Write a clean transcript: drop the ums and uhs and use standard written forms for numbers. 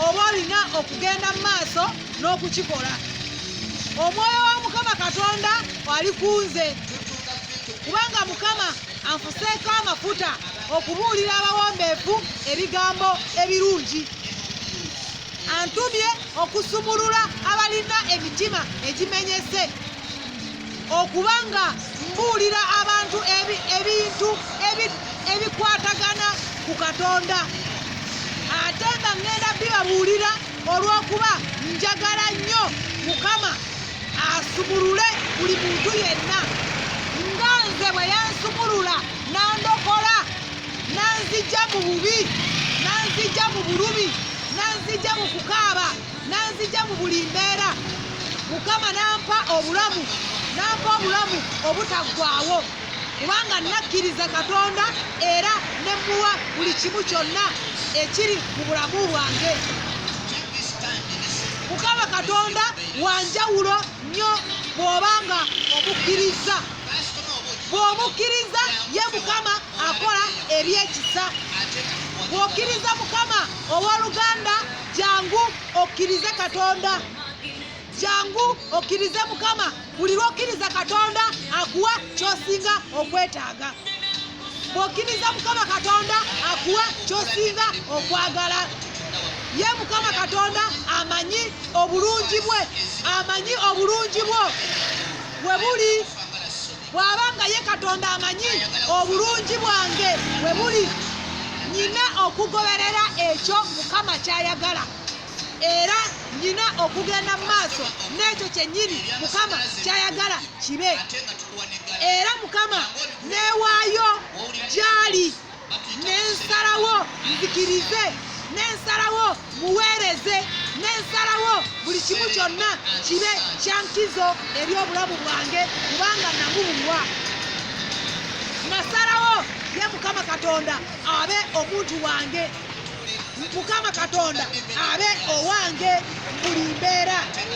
oba olina okugenda mu maaso n'okukikola. Omwoyo wa Mukama Katonda ali kunze, kubanga Mukama anfuseeko amafuta okubuulira abawombeefu ebigambo ebirungi. Antumye okusumulula abalina emitima egimenyese, okubanga mbuulira abantu ebintu ebikwatagana ku Katonda. Ate nga ngenda bibabuulira olw'okuba njagala nnyo Mukama asumulule buli muntu yenna, nga nze bwe yansumulula nandokola, nanzijja mu bubi, nanzijja mu bulumi, nanzijja mu kukaaba, nanzijja mu buli mbeera. Mukama nampa obulamu obutaggwaawo, kubanga nakkiriza Katonda era ne muwa buli kimu kyonna ekiri mu bulamu bwange. Mukama Katonda wanjawulo nnyo bw'obanga omukkiriza. Bw'omukkiriza ye Mukama akola ebyekisa. Bw'okkiriza Mukama owooluganda, jangu okkirize Katonda, jangu okkirize Mukama. Buli lw'okkiriza Katonda akuwa ky'osinga okwetaaga. Bw'okkiriza Mukama Katonda akuwa ky'osinga okwagala. Ye Mukama Katonda amanyi obulungi bwe, amanyi obulungi bwo bwe buli. Bw'abanga ye Katonda amanyi obulungi bwange bwe buli, nina okugoberera ekyo Mukama ky'ayagala, era nina okugenda mu maaso n'ekyo kyennyini Mukama ky'ayagala kibe. Era Mukama neewaayo gy'ali, n'ensalawo nzikirize, n'ensalawo muweereze, n'ensalawo buli kimu kyonna kibe kyankizo eri obulamu bwange, kubanga namubuwa. Nasalawo ye Mukama Katonda abe omuntu wange, Mukama Katonda abe owange buli mbeera.